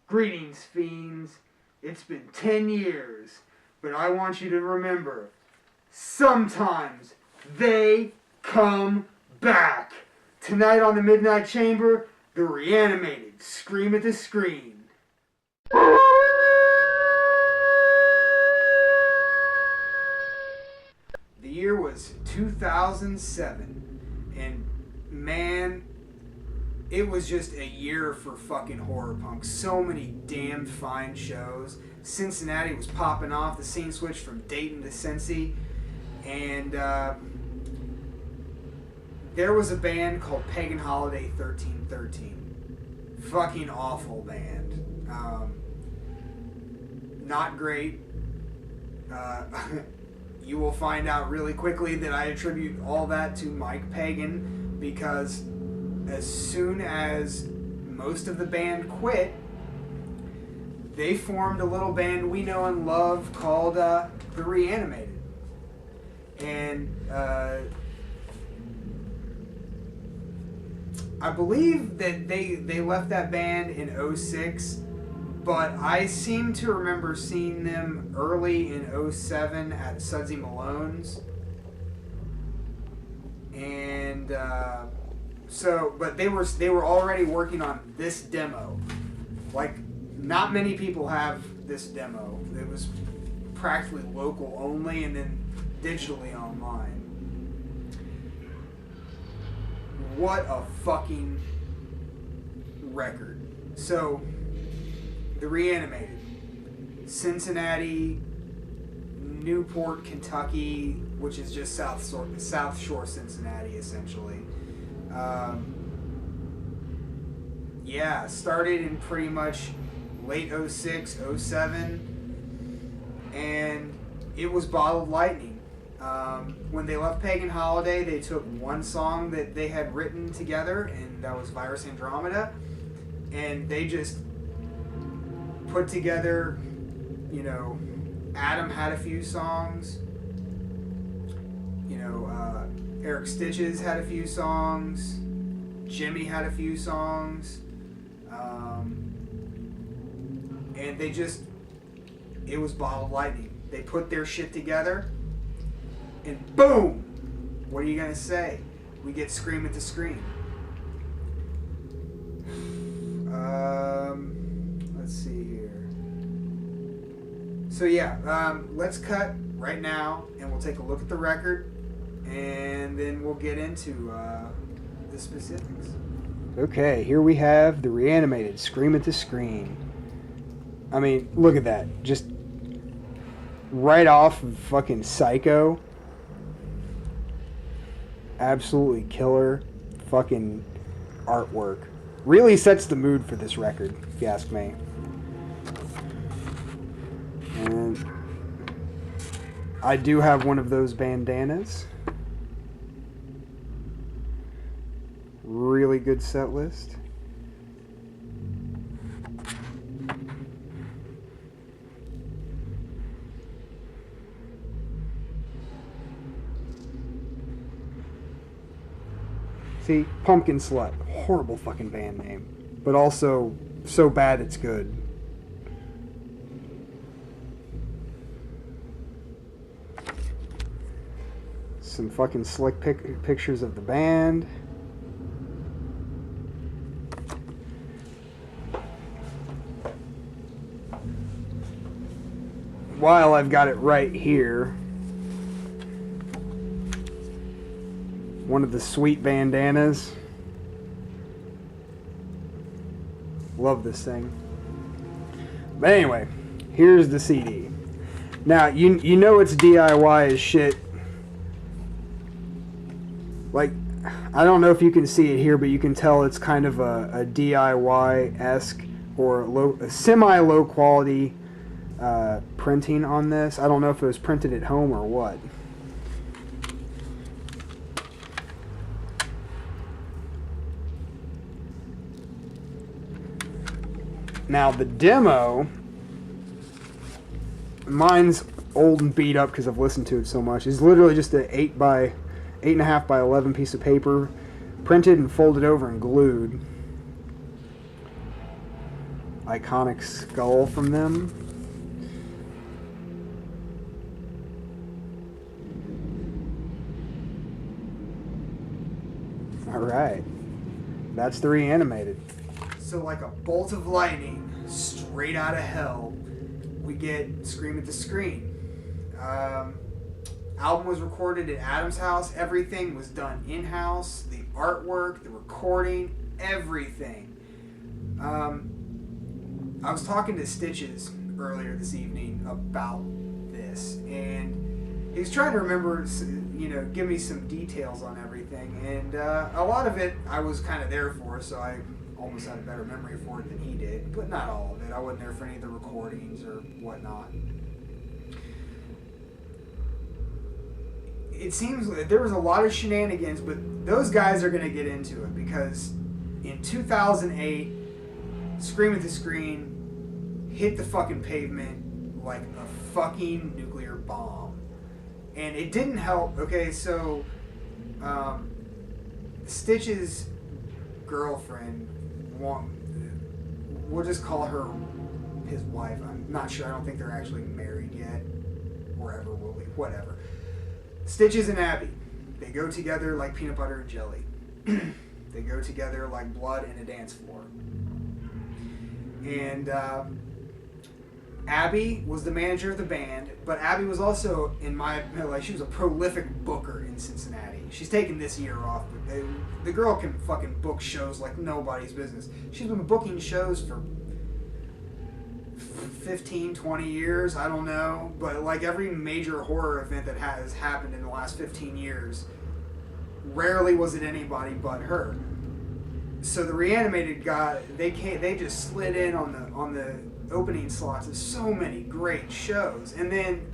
Greetings, fiends. It's been 10 years, but I want you to remember, sometimes they come back. Tonight on the Midnight Chamber, the Reanimated scream at the screen. The year was 2007, and man, it was just a year for fucking horror punk. So many damned fine shows. Cincinnati was popping off. The scene switched from Dayton to Cincy. And there was a band called Pagan Holiday 1313. Fucking awful band. Not great. You will find out really quickly that I attribute all that to Mike Pagan, because as soon as most of the band quit, they formed a little band we know and love called the Reanimated. And I believe that they left that band in 2006, but I seem to remember seeing them early in 2007 at Sudsy Malone's. And but they were already working on this demo. Like, not many people have this demo. It was practically local only, and then digitally online. What a fucking record. So, the Reanimated, Cincinnati, Newport, Kentucky, which is just South Shore Cincinnati, essentially. Started in pretty much late 06, 07, and it was Bottled Lightning. When they left Pagan Holiday, they took one song that they had written together, and that was Virus Andromeda, and they just put together, Adam had a few songs, Eric Stitches had a few songs, Jimmy had a few songs, and it was Bottled Lightning. They put their shit together, and boom! What are you gonna say? We get Scream at the Screen. Let's see here. So let's cut right now, and we'll take a look at the record, and then we'll get into the specifics. Okay, here we have the Reanimated Scream at the Screen. I mean, look at that. Just right off of fucking Psycho. Absolutely killer fucking artwork. Really sets the mood for this record, if you ask me. And I do have one of those bandanas. Really good set list. See, Pumpkin Slut, horrible fucking band name, but also so bad it's good. Some fucking slick pictures of the band. While I've got it right here, one of the sweet bandanas. Love this thing. But anyway, here's the CD. Now, you know it's DIY as shit. Like, I don't know if you can see it here, but you can tell it's kind of a DIY-esque or a semi-low quality printing on this. I don't know if it was printed at home or what. Now the demo, mine's old and beat up because I've listened to it so much. It's literally just an 8.5 by 11 piece of paper, printed and folded over and glued. iconic skull from them. All right, that's the Reanimated. So like a bolt of lightning straight out of hell, we get Scream at the Screen. Album was recorded at Adam's house. Everything was done in-house. The artwork, the recording, everything. I was talking to Stitches earlier this evening about this, and he was trying to remember, give me some details on everything, and a lot of it I was kind of there for, so I almost had a better memory for it than he did, but not all of it. I wasn't there for any of the recordings or whatnot. It seems like there was a lot of shenanigans, but those guys are going to get into it, because in 2008, Scream at the Screen hit the fucking pavement like a fucking nuclear bomb. And it didn't help. Okay, so Stitch's girlfriend, we'll just call her his wife. I'm not sure. I don't think they're actually married yet. Or ever will be. Whatever. Stitches and Abby, they go together like peanut butter and jelly. They go together like blood and a dance floor. And Abby was the manager of the band, but Abby was also, she was a prolific booker in Cincinnati. She's taken this year off, but the girl can fucking book shows like nobody's business. She's been booking shows for 15, 20 years, I don't know, but like every major horror event that has happened in the last 15 years, rarely was it anybody but her. So the Reanimated guy, they just slid in on the opening slots of so many great shows, and then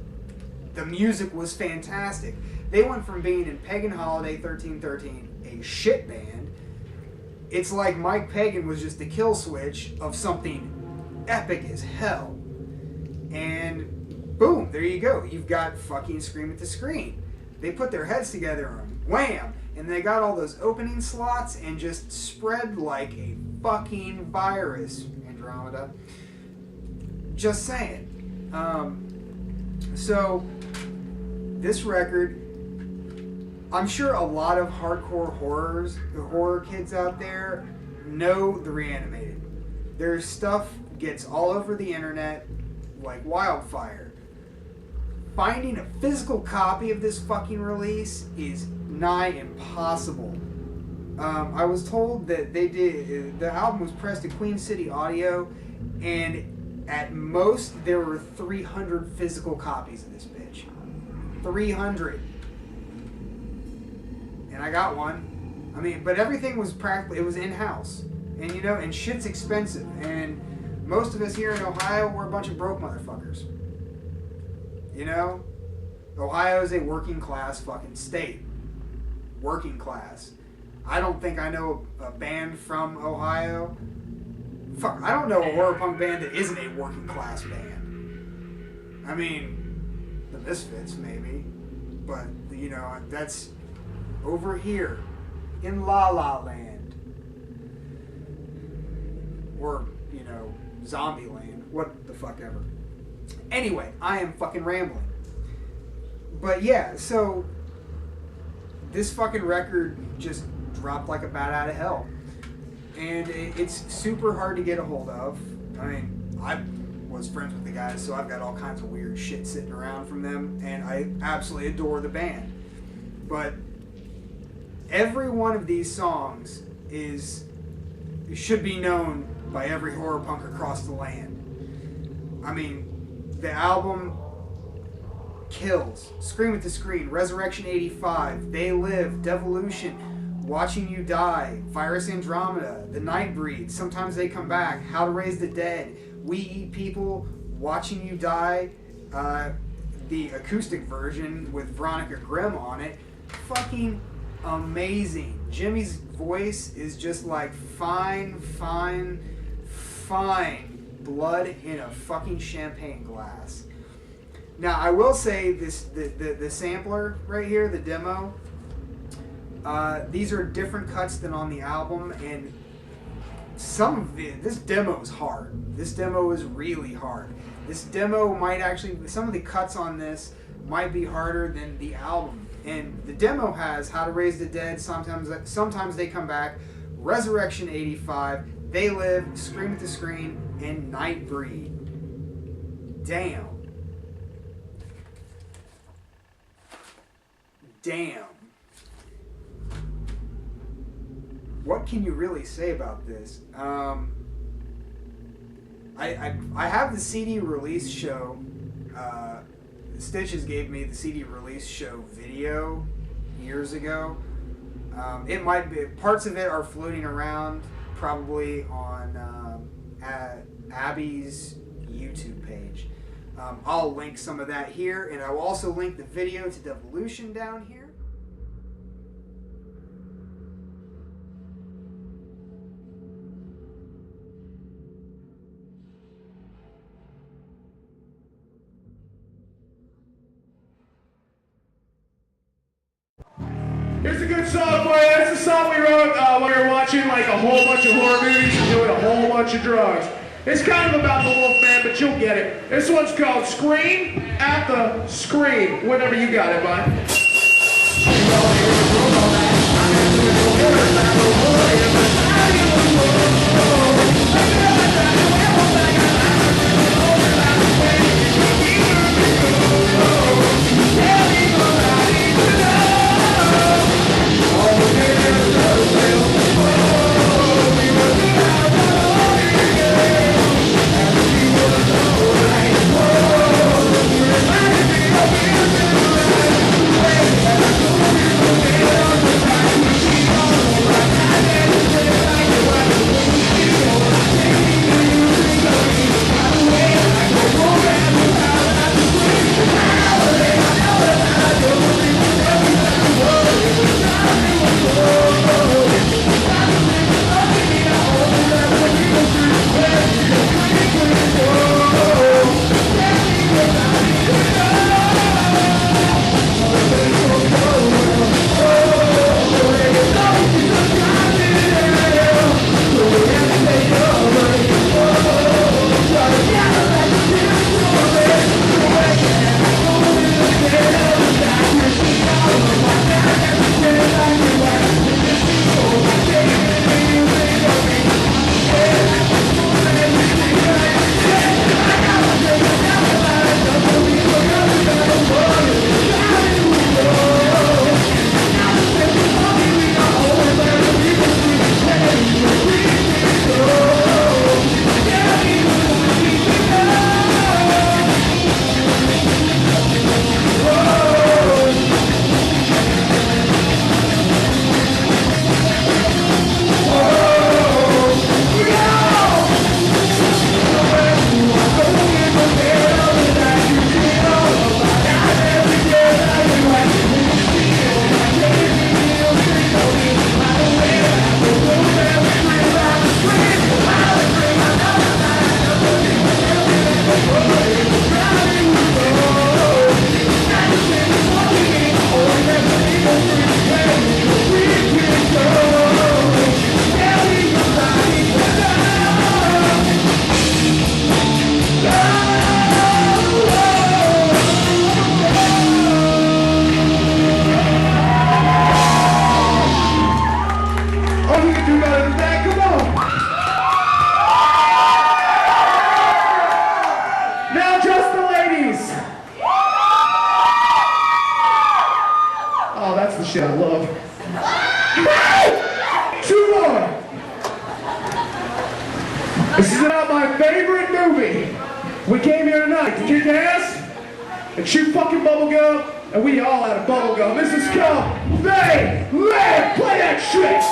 the music was fantastic. They went from being in Pagan Holiday 1313, a shit band. It's like Mike Pagan was just the kill switch of something epic as hell. And boom, there you go. You've got fucking Scream at the Screen. They put their heads together and wham! And they got all those opening slots and just spread like a fucking virus. Andromeda. Just saying. So, this record, I'm sure a lot of hardcore horror kids out there know the Reanimated. Their stuff gets all over the internet like wildfire. Finding a physical copy of this fucking release is nigh impossible. I was told that the album was pressed at Queen City Audio, and at most there were 300 physical copies of this bitch. 300. And I got one. I mean, but everything was practically, it was in-house. And and shit's expensive. And most of us here in Ohio, we're a bunch of broke motherfuckers. Ohio is a working class fucking state. Working class. I don't think I know a band from Ohio. Fuck, I don't know a horror punk band that isn't a working class band. I mean, the Misfits maybe, but that's over here in La La Land, or Zombie Land, what the fuck ever. Anyway, I am fucking rambling. But yeah, so this fucking record just dropped like a bat out of hell. And it's super hard to get a hold of. I mean, I was friends with the guys, so I've got all kinds of weird shit sitting around from them, and I absolutely adore the band. But every one of these songs should be known by every horror punk across the land. I mean, the album kills. Scream at the Screen, Resurrection 85, They Live, Devolution, Watching You Die, Virus Andromeda, The Nightbreed, Sometimes They Come Back, How to Raise the Dead, We Eat People, Watching You Die, the acoustic version with Veronica Grimm on it. Fucking amazing. Jimmy's voice is just like fine blood in a fucking champagne glass. Now, I will say this: the sampler right here, the demo. These are different cuts than on the album, and this demo is hard. This demo is really hard. This demo might actually, some of the cuts on this might be harder than the album. And the demo has How to Raise the Dead, Sometimes They Come Back, Resurrection 85, They Live, Scream at the Screen, and Nightbreed. Damn. What can you really say about this? I have the CD release show. Stitches gave me the CD release show video years ago. It might be, parts of it are floating around probably on Abby's YouTube page. I'll link some of that here, and I will also link the video to Devolution down here. Here's a good song for you. It's a song we wrote while we were watching like a whole bunch of horror movies and doing a whole bunch of drugs. It's kind of about the Wolfman, but you'll get it. This one's called Scream at the Scream. Whenever you got it, bud. Shit I love. Two more. This is about my favorite movie. We came here tonight to kick ass and chew fucking bubblegum, and we all had a bubblegum. This is called They Live. Play that shit.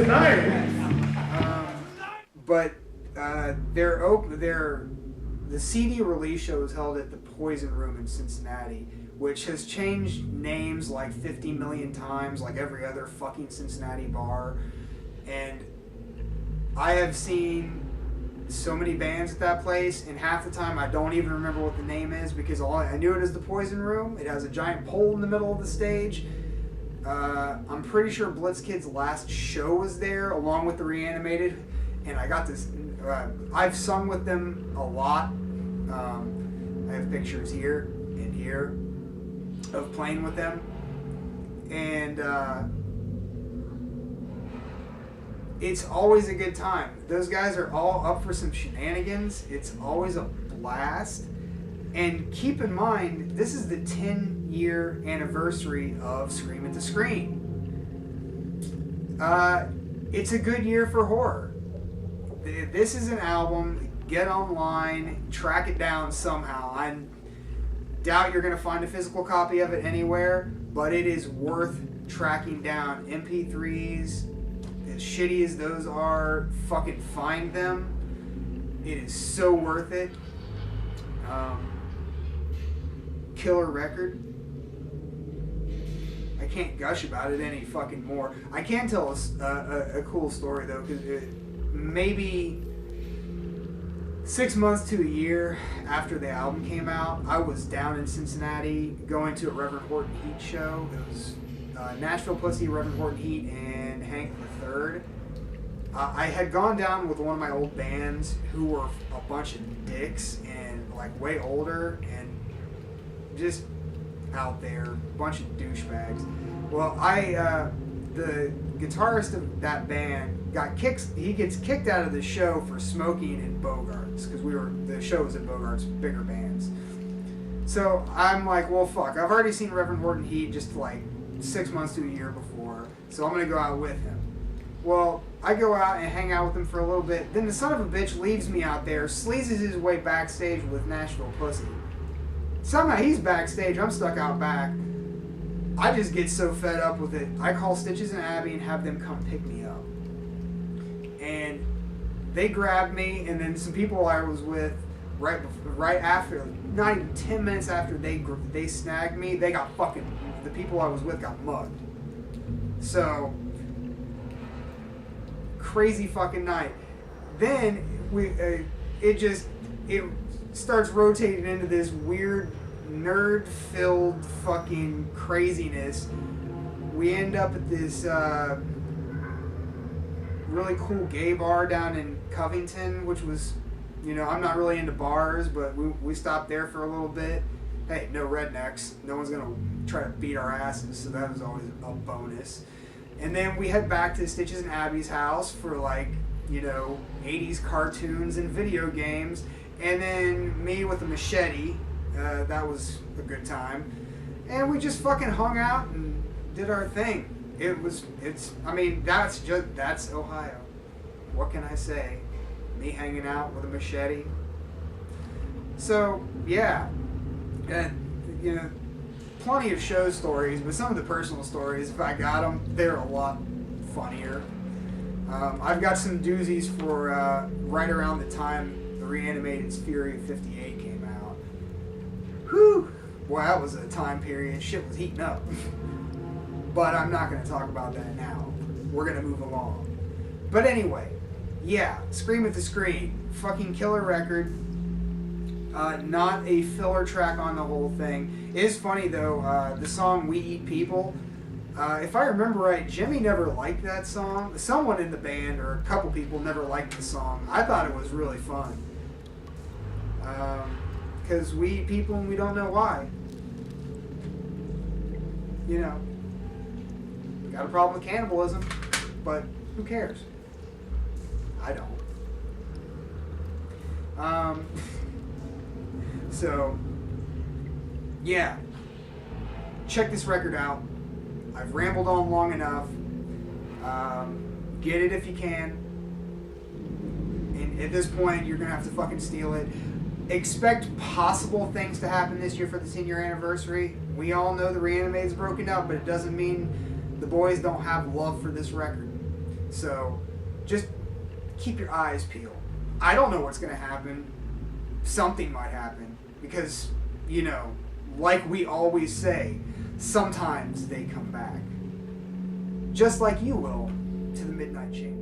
tonight. But the CD release show was held at the Poison Room in Cincinnati, which has changed names like 50 million times, like every other fucking Cincinnati bar. And I have seen so many bands at that place, and half the time I don't even remember what the name is because I knew it as the Poison Room. It has a giant pole in the middle of the stage. I'm pretty sure Blitzkid's last show was there, along with the Reanimated, and I got this. I've sung with them a lot. I have pictures here and here of playing with them, and it's always a good time. Those guys are all up for some shenanigans. It's always a blast. And keep in mind, this is the 10-year anniversary of Scream at the Screen. It's a good year for horror. This is an album. Get online, track it down somehow. I doubt you're going to find a physical copy of it anywhere, but it is worth tracking down. MP3s, as shitty as those are, fucking find them. It is so worth it. Killer record. I can't gush about it any fucking more. I can tell a cool story though, because maybe 6 months to a year after the album came out, I was down in Cincinnati going to a Reverend Horton Heat show. It was Nashville Pussy, Reverend Horton Heat, and Hank III. I had gone down with one of my old bands who were a bunch of dicks and like way older and just out there, bunch of douchebags. Well, the guitarist of that band he gets kicked out of the show for smoking in Bogart's because the show was at Bogart's, bigger bands. So I'm like, well, fuck, I've already seen Reverend Horton Heat just like 6 months to a year before, so I'm gonna go out with him. Well, I go out and hang out with him for a little bit. Then the son of a bitch leaves me out there, sleazes his way backstage with Nashville Pussy. Somehow he's backstage, I'm stuck out back. I just get so fed up with it. I call Stitches and Abby and have them come pick me up. And they grabbed me, and then some people I was with right after, not even 10 minutes after they snagged me, the people I was with got mugged. So, crazy fucking night. Then it starts rotating into this weird nerd-filled fucking craziness. We end up at this really cool gay bar down in Covington, which was, I'm not really into bars, but we stopped there for a little bit. Hey, no rednecks. No one's gonna try to beat our asses, so that was always a bonus. And then we head back to Stitches and Abby's house for 80s cartoons and video games. And then me with a machete. That was a good time. And we just fucking hung out and did our thing. That's Ohio. What can I say? Me hanging out with a machete. So, yeah. And, plenty of show stories, but some of the personal stories, if I got them, they're a lot funnier. I've got some doozies for right around the time the Reanimated's Fury of 58 came out. Whew! Boy, that was a time period. Shit was heating up. But I'm not going to talk about that now. We're going to move along. But anyway, yeah, Scream at the Screen. Fucking killer record. Not a filler track on the whole thing. It is funny though, the song We Eat People, if I remember right, Jimmy never liked that song. Someone in the band, or a couple people, never liked the song. I thought it was really fun. Because we eat people and we don't know why. Got a problem with cannibalism, but who cares? I don't. So, yeah. Check this record out. I've rambled on long enough. Get it if you can. And at this point, you're going to have to fucking steal it. Expect possible things to happen this year for the 10-year anniversary. We all know the Reanimated's broken up, but it doesn't mean the boys don't have love for this record. So just keep your eyes peeled. I don't know what's going to happen. Something might happen because, you know, like we always say, sometimes they come back. Just like you will to the Midnight Chamber.